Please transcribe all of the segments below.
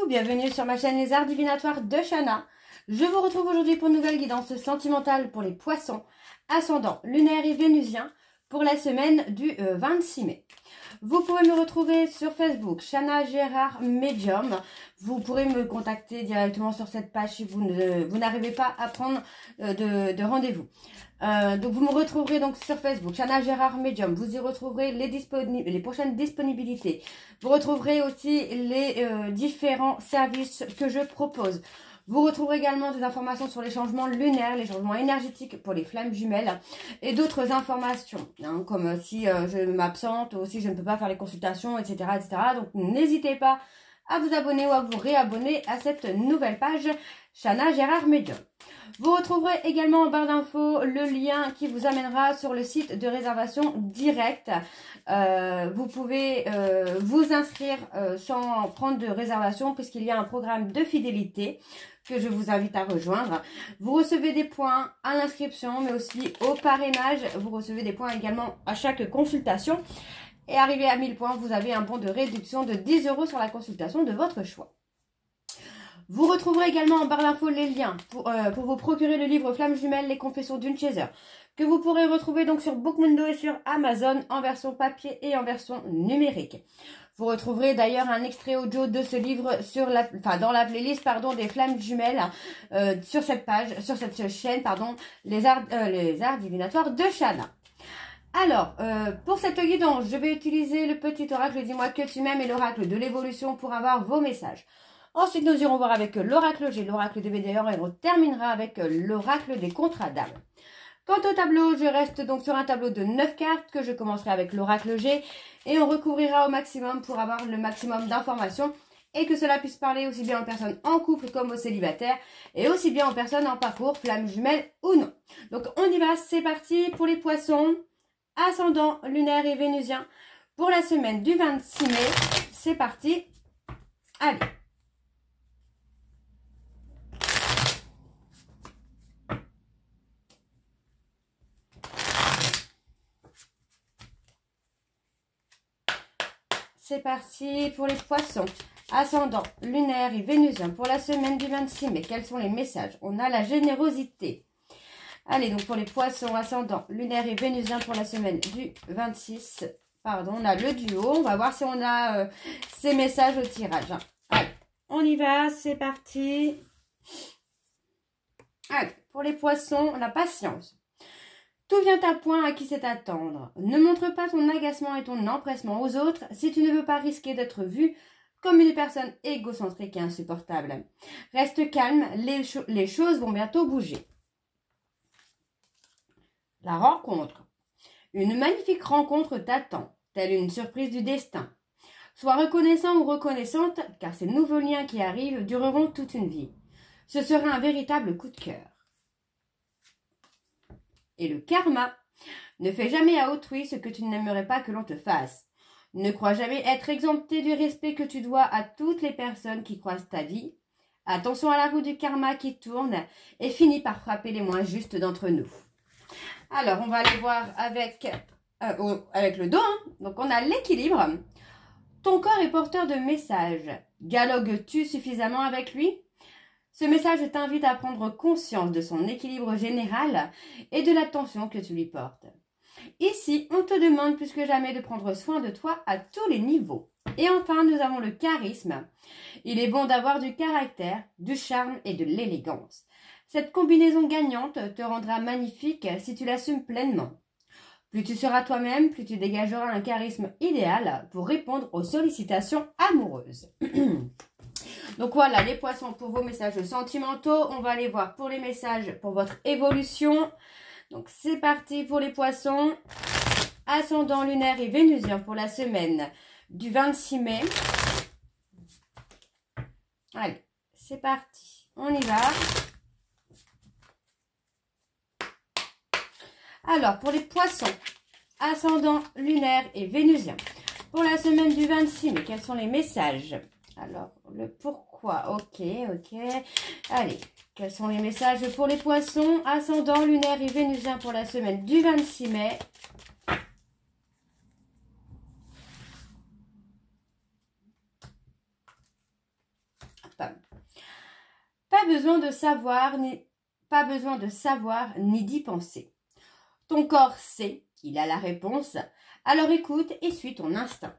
bienvenue sur ma chaîne Les Arts Divinatoires de Shana. Je vous retrouve aujourd'hui pour une nouvelle guidance sentimentale pour les poissons, ascendant lunaire et vénusien pour la semaine du 26 mai. Vous pouvez me retrouver sur Facebook, Shana Gérard Medium. Vous pourrez me contacter directement sur cette page si vous n'arrivez pas à prendre de rendez-vous. Donc vous me retrouverez donc sur Facebook, Shana Gérard Medium. Vous y retrouverez les prochaines disponibilités. Vous retrouverez aussi les différents services que je propose. Vous retrouverez également des informations sur les changements lunaires, les changements énergétiques pour les flammes jumelles et d'autres informations, hein, comme si je m'absente ou si je ne peux pas faire les consultations, etc. etc. Donc n'hésitez pas à vous abonner ou à vous réabonner à cette nouvelle page Shana Gérard Medium. Vous retrouverez également en barre d'infos le lien qui vous amènera sur le site de réservation directe. Vous pouvez vous inscrire sans prendre de réservation puisqu'il y a un programme de fidélité que je vous invite à rejoindre. Vous recevez des points à l'inscription mais aussi au parrainage. Vous recevez des points également à chaque consultation. Et arrivé à 1000 points, vous avez un bon de réduction de 10 € sur la consultation de votre choix. Vous retrouverez également en barre d'infos les liens pour vous procurer le livre Flammes jumelles, les confessions d'une chaser, que vous pourrez retrouver donc sur Bookmundo et sur Amazon en version papier et en version numérique. Vous retrouverez d'ailleurs un extrait audio de ce livre sur dans la playlist des flammes jumelles sur cette page, sur cette chaîne, les arts divinatoires de Shana. Alors, pour cette guidance, je vais utiliser le petit oracle Dis-moi que tu m'aimes et l'oracle de l'évolution pour avoir vos messages. Ensuite, nous irons voir avec l'oracle G, l'oracle des BDR et on terminera avec l'oracle des contrats d'âme. Quant au tableau, je reste donc sur un tableau de 9 cartes que je commencerai avec l'oracle G et on recouvrira au maximum pour avoir le maximum d'informations et que cela puisse parler aussi bien aux personnes en couple comme aux célibataires et aussi bien aux personnes en parcours, flammes jumelles ou non. Donc, on y va, c'est parti pour les poissons, ascendant lunaire et vénusien pour la semaine du 26 mai. C'est parti, allez. C'est parti pour les poissons, ascendant, lunaire et vénusien pour la semaine du 26 mai. Quels sont les messages? On a la générosité. Allez, donc pour les poissons, ascendant, lunaire et vénusien pour la semaine du 26. Pardon, on a le duo. On va voir si on a ces messages au tirage. Allez, on y va, c'est parti. Allez, pour les poissons, la patience. Tout vient à point à qui sait attendre. Ne montre pas ton agacement et ton empressement aux autres si tu ne veux pas risquer d'être vu comme une personne égocentrique et insupportable. Reste calme, les choses vont bientôt bouger. La rencontre. Une magnifique rencontre t'attend, telle une surprise du destin. Sois reconnaissant ou reconnaissante, car ces nouveaux liens qui arrivent dureront toute une vie. Ce sera un véritable coup de cœur. Et le karma. Ne fais jamais à autrui ce que tu n'aimerais pas que l'on te fasse. Ne crois jamais être exempté du respect que tu dois à toutes les personnes qui croisent ta vie. Attention à la roue du karma qui tourne et finit par frapper les moins justes d'entre nous. Alors, on va aller voir avec le dos. Hein. Donc, on a l'équilibre. Ton corps est porteur de messages. Dialogues-tu suffisamment avec lui? Ce message t'invite à prendre conscience de son équilibre général et de l'attention que tu lui portes. Ici, on te demande plus que jamais de prendre soin de toi à tous les niveaux. Et enfin, nous avons le charisme. Il est bon d'avoir du caractère, du charme et de l'élégance. Cette combinaison gagnante te rendra magnifique si tu l'assumes pleinement. Plus tu seras toi-même, plus tu dégageras un charisme idéal pour répondre aux sollicitations amoureuses. Donc voilà les poissons pour vos messages sentimentaux. On va aller voir pour les messages pour votre évolution. Donc c'est parti pour les poissons. Ascendant lunaire et vénusien pour la semaine du 26 mai. Allez, c'est parti. On y va. Alors pour les poissons, ascendant lunaire et vénusien pour la semaine du 26 mai. Quels sont les messages? Alors, le pourquoi, ok. Allez, quels sont les messages pour les poissons, ascendant, lunaire et vénusien pour la semaine du 26 mai? Pas besoin de savoir ni d'y penser. Ton corps sait, il a la réponse, alors écoute et suis ton instinct.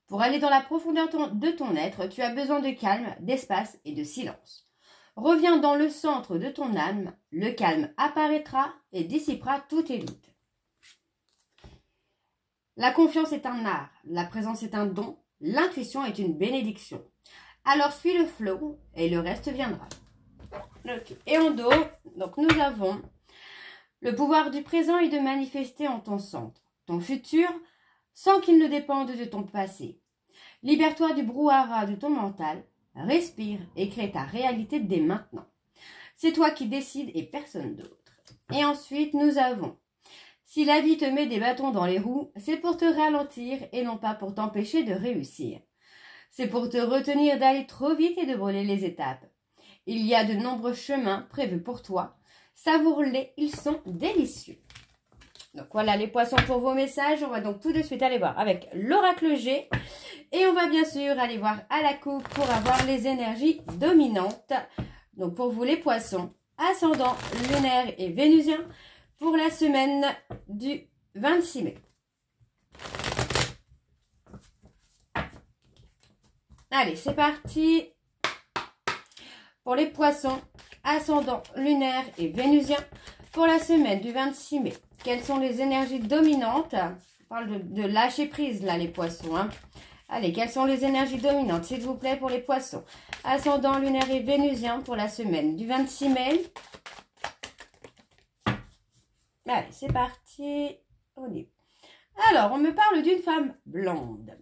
Pour aller dans la profondeur de ton être, tu as besoin de calme, d'espace et de silence. Reviens dans le centre de ton âme, le calme apparaîtra et dissipera tous tes doutes. La confiance est un art, la présence est un don, l'intuition est une bénédiction. Alors suis le flow et le reste viendra. Okay. Et en dos, donc nous avons le pouvoir du présent et de manifester en ton centre, ton futur, sans qu'il ne dépende de ton passé. Libère-toi du brouhaha de ton mental, respire et crée ta réalité dès maintenant. C'est toi qui décides et personne d'autre. Et ensuite, nous avons, si la vie te met des bâtons dans les roues, c'est pour te ralentir et non pas pour t'empêcher de réussir. C'est pour te retenir d'aller trop vite et de brûler les étapes. Il y a de nombreux chemins prévus pour toi. Savoure-les, ils sont délicieux. Donc voilà les poissons pour vos messages. On va donc tout de suite aller voir avec l'oracle G. Et on va bien sûr aller voir à la coupe pour avoir les énergies dominantes. Donc pour vous les poissons, ascendant lunaire et vénusien pour la semaine du 26 mai. Allez, c'est parti. Pour les poissons, ascendant lunaire et vénusien pour la semaine du 26 mai. Quelles sont les énergies dominantes? On parle de lâcher prise là les poissons. Hein. Allez, quelles sont les énergies dominantes s'il vous plaît pour les poissons? Ascendant lunaire et vénusien pour la semaine du 26 mai. Allez, c'est parti. On y va. Alors, on me parle d'une femme blonde.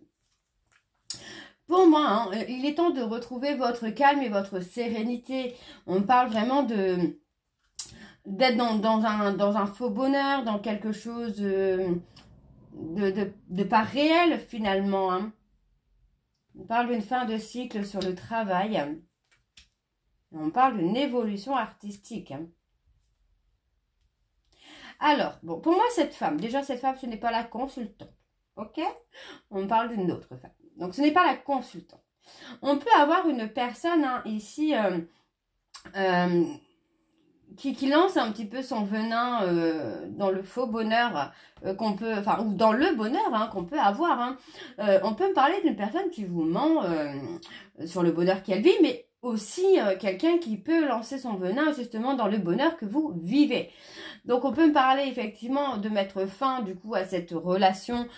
Pour moi, hein, il est temps de retrouver votre calme et votre sérénité. On parle vraiment d'être dans un faux bonheur, dans quelque chose de pas réel finalement. Hein. On parle d'une fin de cycle sur le travail. On parle d'une évolution artistique. Hein. Alors, bon, pour moi, cette femme, ce n'est pas la consultante. Ok? On parle d'une autre femme. Donc, ce n'est pas la consultante. On peut avoir une personne hein, ici qui lance un petit peu son venin dans le faux bonheur qu'on peut, enfin, ou dans le bonheur hein, qu'on peut avoir. Hein. On peut me parler d'une personne qui vous ment sur le bonheur qu'elle vit, mais aussi quelqu'un qui peut lancer son venin justement dans le bonheur que vous vivez. Donc, on peut me parler effectivement de mettre fin du coup à cette relation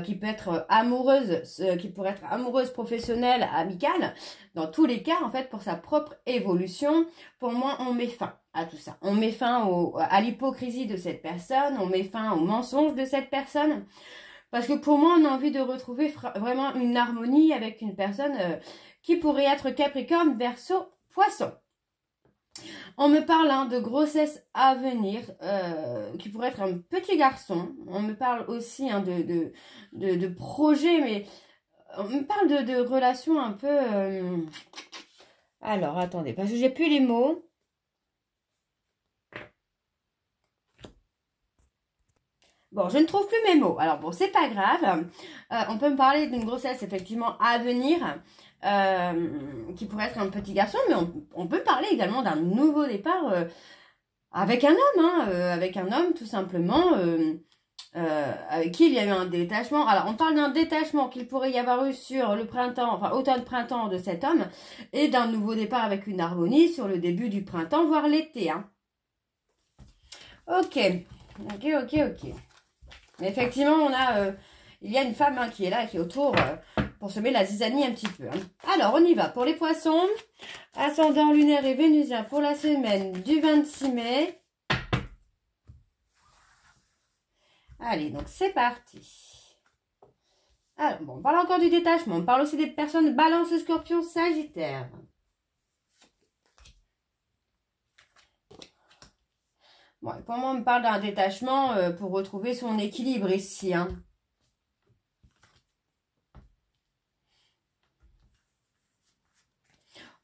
qui peut être amoureuse, qui pourrait être amoureuse, professionnelle, amicale. Dans tous les cas, en fait, pour sa propre évolution, pour moi, on met fin à tout ça. On met fin à l'hypocrisie de cette personne, on met fin au mensonge de cette personne. Parce que pour moi, on a envie de retrouver vraiment une harmonie avec une personne qui pourrait être Capricorne, Verseau, Poisson. On me parle hein, de grossesse à venir, qui pourrait être un petit garçon. On me parle aussi hein, de projets, mais on me parle de relations un peu... Alors, attendez, parce que j'ai plus les mots. Bon, je ne trouve plus mes mots. Alors, bon, c'est pas grave. On peut me parler d'une grossesse, effectivement, à venir. Qui pourrait être un petit garçon, mais on peut parler également d'un nouveau départ avec un homme, hein, avec un homme tout simplement, avec qui il y a eu un détachement. Alors on parle d'un détachement qu'il pourrait y avoir eu sur le printemps, enfin automne-printemps de cet homme, et d'un nouveau départ avec une harmonie sur le début du printemps, voire l'été. Hein. Ok. Mais effectivement, il y a une femme hein, qui est là, qui est autour... pour semer la zizanie un petit peu. Hein. Alors, on y va. Pour les poissons, ascendant lunaire et vénusien pour la semaine du 26 mai. Allez, donc c'est parti. Alors, bon, on parle encore du détachement. On parle aussi des personnes balance, scorpion, sagittaire. Bon, pour moi, on me parle d'un détachement pour retrouver son équilibre ici. Hein.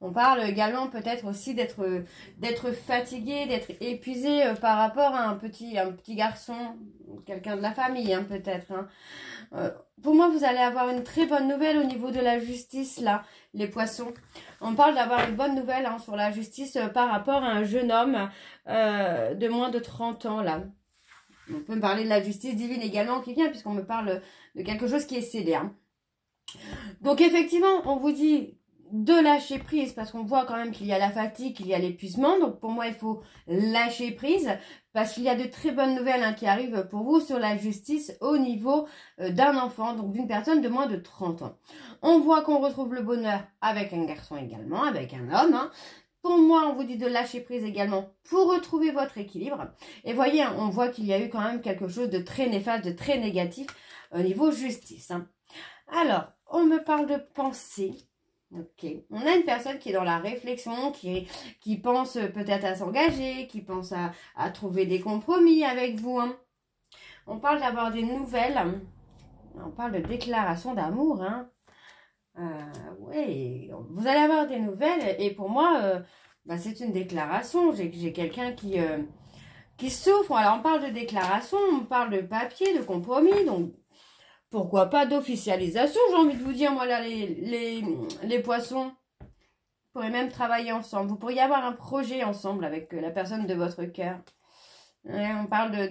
On parle également peut-être aussi d'être fatigué, d'être épuisé par rapport à un petit garçon, quelqu'un de la famille hein, peut-être. Hein. Pour moi, vous allez avoir une très bonne nouvelle au niveau de la justice, là, les poissons. On parle d'avoir une bonne nouvelle hein, sur la justice par rapport à un jeune homme de moins de 30 ans, là. On peut me parler de la justice divine également qui vient, puisqu'on me parle de quelque chose qui est scellé. Hein. Donc, effectivement, on vous dit de lâcher prise, parce qu'on voit quand même qu'il y a la fatigue, qu'il y a l'épuisement. Donc, pour moi, il faut lâcher prise, parce qu'il y a de très bonnes nouvelles hein, qui arrivent pour vous sur la justice au niveau d'un enfant, donc d'une personne de moins de 30 ans. On voit qu'on retrouve le bonheur avec un garçon également, avec un homme. Hein. Pour moi, on vous dit de lâcher prise également pour retrouver votre équilibre. Et voyez, hein, on voit qu'il y a eu quand même quelque chose de très néfaste, de très négatif au niveau justice. Hein. Alors, on me parle de pensée. Ok, on a une personne qui est dans la réflexion, qui pense peut-être à s'engager, qui pense à trouver des compromis avec vous. Hein. On parle d'avoir des nouvelles. On parle de déclaration d'amour. Hein. Oui, vous allez avoir des nouvelles et pour moi, bah, c'est une déclaration. J'ai quelqu'un qui souffre. Alors, on parle de déclaration, on parle de papier, de compromis, donc pourquoi pas d'officialisation, j'ai envie de vous dire, moi là, les poissons. Vous pourrez même travailler ensemble. Vous pourriez avoir un projet ensemble avec la personne de votre cœur. On parle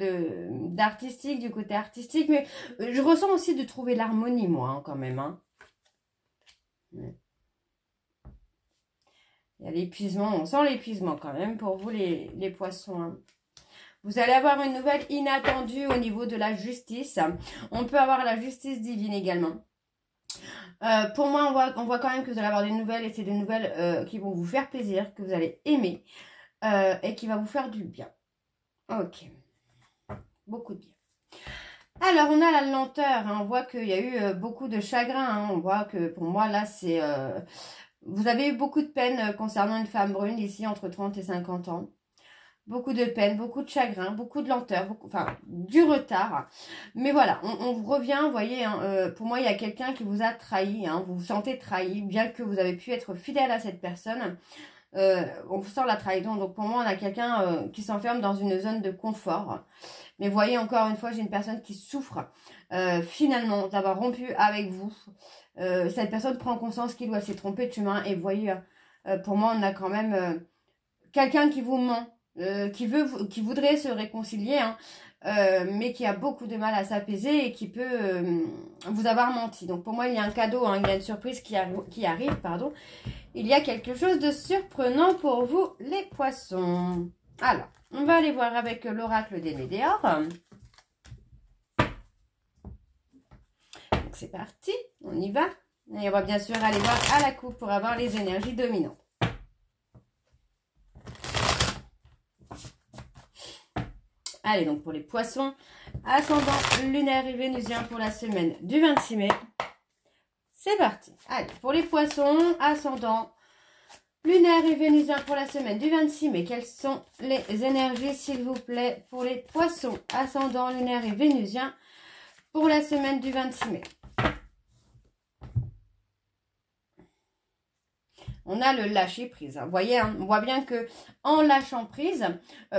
d'artistique, du côté artistique, mais je ressens aussi de trouver l'harmonie, moi, hein, quand même. Hein. Il y a l'épuisement, on sent l'épuisement quand même pour vous les poissons. Hein. Vous allez avoir une nouvelle inattendue au niveau de la justice. On peut avoir la justice divine également. Pour moi, on voit quand même que vous allez avoir des nouvelles et c'est des nouvelles qui vont vous faire plaisir, que vous allez aimer et qui va vous faire du bien. Ok. Beaucoup de bien. Alors, on a la lenteur. Hein. On voit qu'il y a eu beaucoup de chagrin. Hein. On voit que pour moi, là, c'est... vous avez eu beaucoup de peine concernant une femme brune ici entre 30 et 50 ans. Beaucoup de peine, beaucoup de chagrin, beaucoup de lenteur, enfin du retard. Mais voilà, on revient, vous voyez, hein, pour moi, il y a quelqu'un qui vous a trahi. Hein, vous vous sentez trahi, bien que vous avez pu être fidèle à cette personne. On vous sent la trahison. Donc pour moi, on a quelqu'un qui s'enferme dans une zone de confort. Mais vous voyez, encore une fois, j'ai une personne qui souffre finalement d'avoir rompu avec vous. Cette personne prend conscience qu'il doit s'est trompé de chemin. Et vous voyez, pour moi, on a quand même quelqu'un qui vous ment. Qui voudrait se réconcilier, hein, mais qui a beaucoup de mal à s'apaiser et qui peut vous avoir menti. Donc pour moi, il y a un cadeau, hein, il y a une surprise qui arrive, pardon. Il y a quelque chose de surprenant pour vous, les poissons. Alors, on va aller voir avec l'oracle des Médéors. Donc c'est parti, on y va. Et on va bien sûr aller voir à la coupe pour avoir les énergies dominantes. Allez, donc pour les poissons, ascendant lunaire et vénusien pour la semaine du 26 mai. C'est parti. Allez, pour les poissons, ascendant lunaire et vénusien pour la semaine du 26 mai. Quelles sont les énergies, s'il vous plaît, pour les poissons, ascendant lunaire et vénusien pour la semaine du 26 mai. On a le lâcher prise. Vous voyez, hein, on voit bien que en lâchant prise,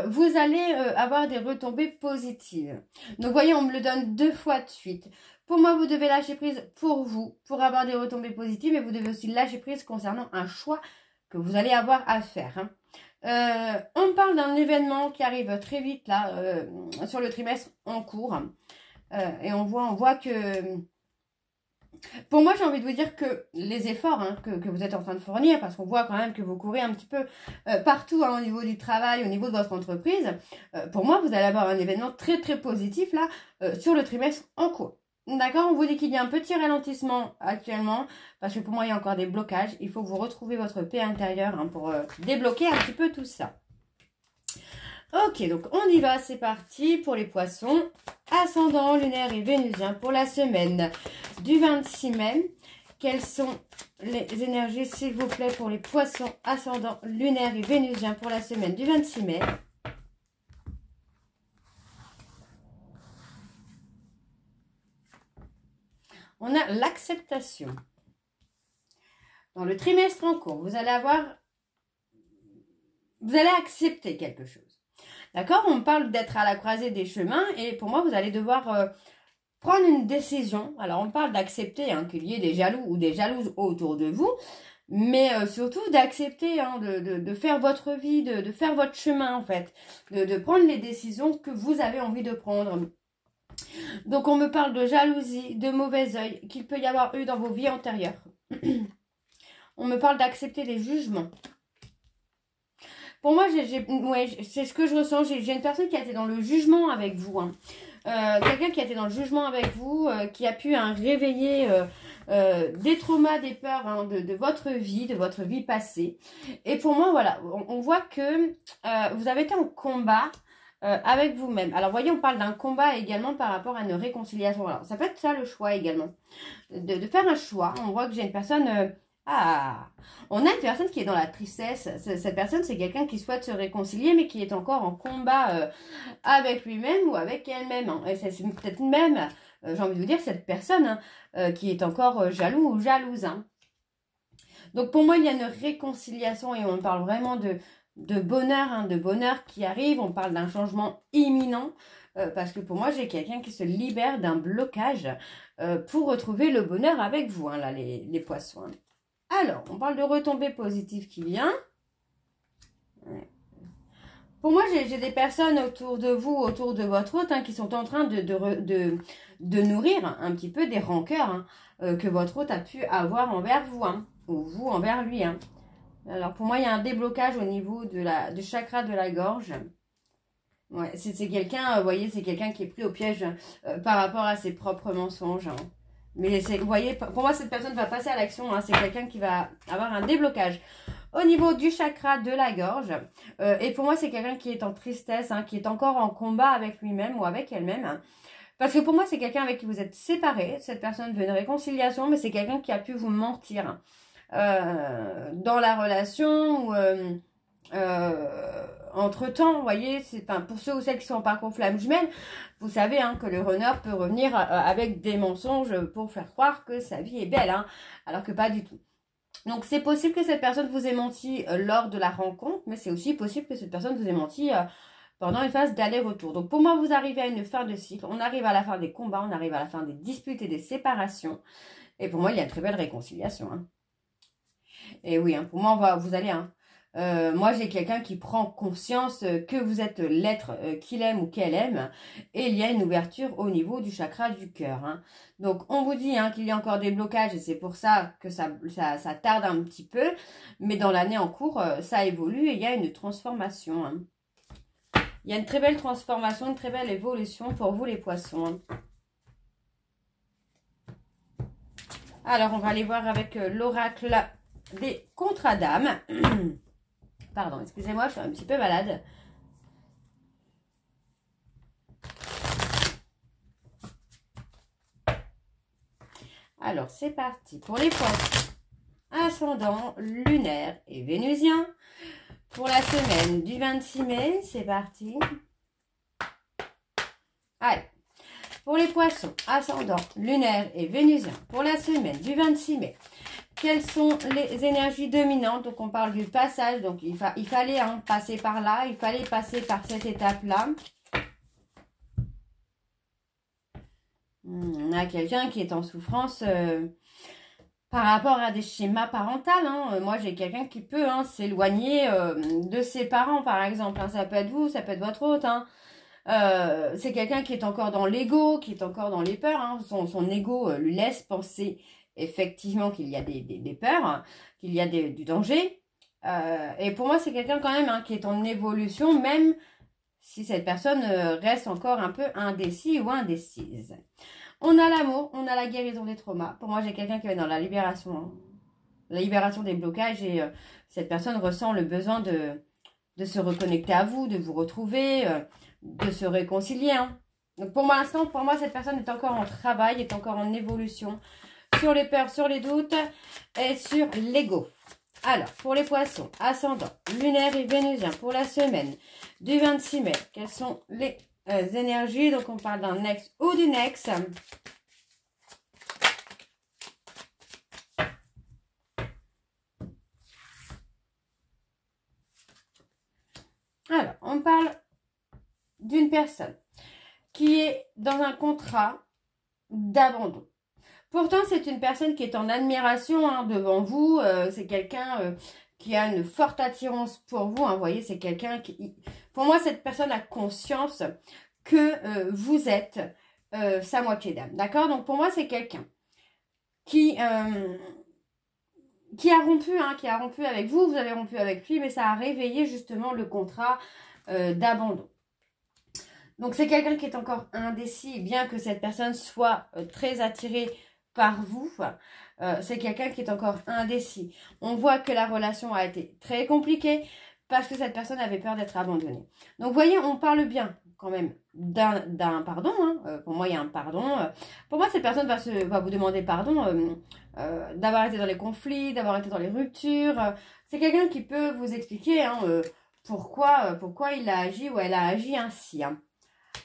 vous allez avoir des retombées positives. Donc, vous voyez, on me le donne 2 fois de suite. Pour moi, vous devez lâcher prise pour vous, pour avoir des retombées positives. Mais vous devez aussi lâcher prise concernant un choix que vous allez avoir à faire. Hein. On parle d'un événement qui arrive très vite, là, sur le trimestre en cours. Et on voit que... Pour moi, j'ai envie de vous dire que les efforts hein, que vous êtes en train de fournir, parce qu'on voit quand même que vous courez un petit peu partout hein, au niveau du travail, au niveau de votre entreprise, pour moi, vous allez avoir un événement très très positif là sur le trimestre en cours. D'accord? On vous dit qu'il y a un petit ralentissement actuellement, parce que pour moi, il y a encore des blocages. Il faut que vous retrouviez votre paix intérieure hein, pour débloquer un petit peu tout ça. Ok, donc on y va, c'est parti pour les poissons, ascendant lunaire et vénusien pour la semaine du 26 mai. Quelles sont les énergies, s'il vous plaît, pour les poissons, ascendant lunaire et vénusien pour la semaine du 26 mai? On a l'acceptation. dans le trimestre en cours, vous allez accepter quelque chose. D'accord? On parle d'être à la croisée des chemins et pour moi, vous allez devoir prendre une décision. Alors, on parle d'accepter hein, qu'il y ait des jaloux ou des jalouses autour de vous, mais surtout d'accepter hein, de faire votre vie, de faire votre chemin en fait, de prendre les décisions que vous avez envie de prendre. Donc, on me parle de jalousie, de mauvais œil qu'il peut y avoir eu dans vos vies antérieures. On me parle d'accepter les jugements. Pour moi, ouais, c'est ce que je ressens. J'ai une personne qui a été dans le jugement avec vous. Hein. Quelqu'un qui a été dans le jugement avec vous, qui a pu hein, réveiller des traumas, des peurs hein, de votre vie passée. Et pour moi, voilà, on voit que vous avez été en combat avec vous-même. Alors, voyez, on parle d'un combat également par rapport à une réconciliation. Alors, ça peut être ça le choix également. De faire un choix. On voit que j'ai une personne... on a une personne qui est dans la tristesse. Cette personne, c'est quelqu'un qui souhaite se réconcilier, mais qui est encore en combat avec lui-même ou avec elle-même. Hein. Et c'est peut-être même, j'ai envie de vous dire, cette personne hein, qui est encore jaloux ou jalouse. Hein. Donc pour moi, il y a une réconciliation et on parle vraiment de bonheur, hein, de bonheur qui arrive. On parle d'un changement imminent. Parce que pour moi, j'ai quelqu'un qui se libère d'un blocage pour retrouver le bonheur avec vous, hein, là, les poissons. Hein. Alors, on parle de retombées positives qui vient. Pour moi, j'ai des personnes autour de vous, autour de votre hôte, hein, qui sont en train de nourrir un petit peu des rancœurs hein, que votre hôte a pu avoir envers vous, hein, ou vous envers lui. Hein. Alors, pour moi, il y a un déblocage au niveau du chakra de la gorge. Ouais, c'est quelqu'un, vous voyez, c'est quelqu'un qui est pris au piège par rapport à ses propres mensonges. Hein. Mais vous voyez, pour moi, cette personne va passer à l'action. Hein. C'est quelqu'un qui va avoir un déblocage au niveau du chakra de la gorge. Et pour moi, c'est quelqu'un qui est en tristesse, hein, qui est encore en combat avec lui-même ou avec elle-même. Hein. Parce que pour moi, c'est quelqu'un avec qui vous êtes séparés. Cette personne veut une réconciliation, mais c'est quelqu'un qui a pu vous mentir dans la relation ou... entre-temps, vous voyez, pour ceux ou celles qui sont en parcours flamme jumelle, vous savez hein, que le runner peut revenir avec des mensonges pour faire croire que sa vie est belle, hein, alors que pas du tout. Donc, c'est possible que cette personne vous ait menti lors de la rencontre, mais c'est aussi possible que cette personne vous ait menti pendant une phase d'aller-retour. Donc, pour moi, vous arrivez à une fin de cycle, on arrive à la fin des combats, on arrive à la fin des disputes et des séparations. Et pour moi, il y a une très belle réconciliation. Hein. Et oui, hein, pour moi, vous allez... Hein, moi, j'ai quelqu'un qui prend conscience que vous êtes l'être qu'il aime ou qu'elle aime. Et il y a une ouverture au niveau du chakra du cœur. Hein. Donc, on vous dit hein, qu'il y a encore des blocages et c'est pour ça que ça tarde un petit peu. Mais dans l'année en cours, ça évolue et il y a une transformation. Hein. Il y a une très belle transformation, une très belle évolution pour vous les poissons. Hein. Alors, on va aller voir avec l'oracle des contrats d'âme. Pardon, excusez-moi, je suis un petit peu malade. Alors, c'est parti pour les poissons. Ascendant, lunaire et vénusien. Pour la semaine du 26 mai, c'est parti. Allez, pour les poissons, ascendant, lunaire et vénusien. Pour la semaine du 26 mai. Quelles sont les énergies dominantes? Donc, on parle du passage. Donc, il fallait hein, passer par là. Il fallait passer par cette étape-là. On a quelqu'un qui est en souffrance par rapport à des schémas parentaux. Hein. Moi, j'ai quelqu'un qui peut hein, s'éloigner de ses parents, par exemple. Hein. Ça peut être vous, ça peut être votre hôte. Hein. C'est quelqu'un qui est encore dans l'ego, qui est encore dans les peurs. Hein. Son ego lui laisse penser... effectivement qu'il y a des peurs, hein, qu'il y a du danger. Et pour moi, c'est quelqu'un quand même hein, qui est en évolution, même si cette personne reste encore un peu indécis ou indécise. On a l'amour, on a la guérison des traumas. Pour moi, j'ai quelqu'un qui est dans la libération des blocages et cette personne ressent le besoin de se reconnecter à vous, de vous retrouver, de se réconcilier. Hein. Donc pour l'instant, pour moi, cette personne est encore en travail, est encore en évolution. Sur les peurs, sur les doutes et sur l'ego. Alors, pour les poissons, ascendant, lunaire et vénusien, pour la semaine du 26 mai, quelles sont les énergies? Donc, on parle d'un ex ou d'une ex. Alors, on parle d'une personne qui est dans un contrat d'abandon. Pourtant, c'est une personne qui est en admiration hein, devant vous. C'est quelqu'un qui a une forte attirance pour vous. Hein, vous voyez, c'est quelqu'un qui... Pour moi, cette personne a conscience que vous êtes sa moitié d'âme. D'accord? Donc, pour moi, c'est quelqu'un qui a rompu avec vous. Vous avez rompu avec lui, mais ça a réveillé justement le contrat d'abandon. Donc, c'est quelqu'un qui est encore indécis, bien que cette personne soit très attirée par vous. C'est quelqu'un qui est encore indécis. On voit que la relation a été très compliquée parce que cette personne avait peur d'être abandonnée. Donc, vous voyez, on parle bien quand même d'un pardon. Hein. Pour moi, il y a un pardon. Pour moi, cette personne va vous demander pardon d'avoir été dans les conflits, d'avoir été dans les ruptures. C'est quelqu'un qui peut vous expliquer hein, pourquoi il a agi ou elle a agi ainsi. Hein.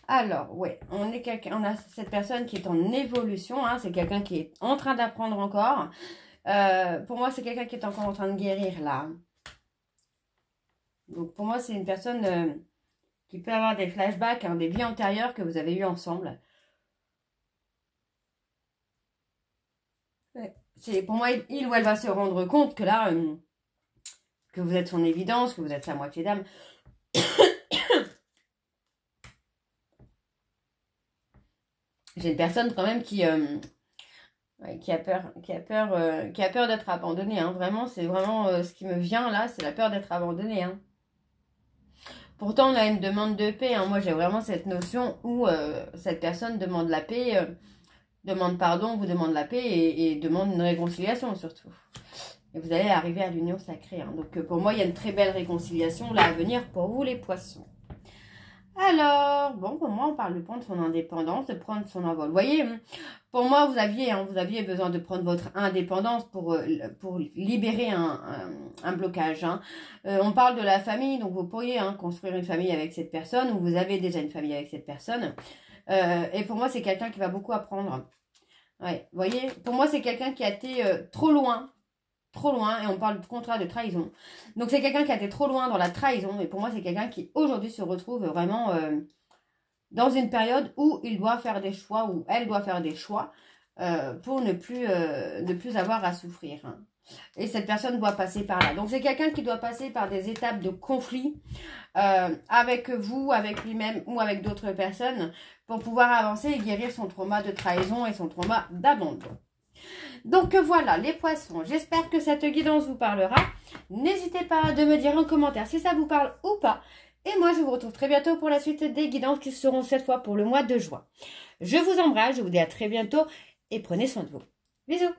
Alors, ouais, on a cette personne qui est en évolution, hein, c'est quelqu'un qui est en train d'apprendre encore. Pour moi, c'est quelqu'un qui est encore en train de guérir, là. Donc, pour moi, c'est une personne qui peut avoir des flashbacks, hein, des vies antérieures que vous avez eues ensemble. Ouais. Pour moi, il ou elle va se rendre compte que là, que vous êtes son évidence, que vous êtes sa moitié d'âme. J'ai une personne quand même qui a peur d'être abandonnée. Hein. Vraiment, c'est vraiment ce qui me vient là, c'est la peur d'être abandonnée. Hein. Pourtant, on a une demande de paix. Hein. Moi, j'ai vraiment cette notion où cette personne demande la paix, demande pardon, vous demande la paix et demande une réconciliation surtout. Et vous allez arriver à l'union sacrée. Hein. Donc, pour moi, il y a une très belle réconciliation là à venir pour vous les poissons. Alors, bon, pour moi, on parle de prendre son indépendance, de prendre son envol. Vous voyez, pour moi, vous aviez besoin de prendre votre indépendance pour libérer un blocage. Hein. On parle de la famille, donc vous pourriez construire une famille avec cette personne, ou vous avez déjà une famille avec cette personne. Et pour moi, c'est quelqu'un qui va beaucoup apprendre. Ouais, vous voyez, pour moi, c'est quelqu'un qui a été trop loin, et on parle de contrat de trahison. Donc c'est quelqu'un qui a été trop loin dans la trahison, et pour moi c'est quelqu'un qui aujourd'hui se retrouve vraiment dans une période où il doit faire des choix, où elle doit faire des choix pour ne plus avoir à souffrir. Hein. Et cette personne doit passer par là. Donc c'est quelqu'un qui doit passer par des étapes de conflit avec vous, avec lui-même ou avec d'autres personnes pour pouvoir avancer et guérir son trauma de trahison et son trauma d'abandon. Donc voilà les poissons, j'espère que cette guidance vous parlera. N'hésitez pas de me dire en commentaire si ça vous parle ou pas. Et moi je vous retrouve très bientôt pour la suite des guidances qui seront cette fois pour le mois de juin. Je vous embrasse, je vous dis à très bientôt et prenez soin de vous. Bisous.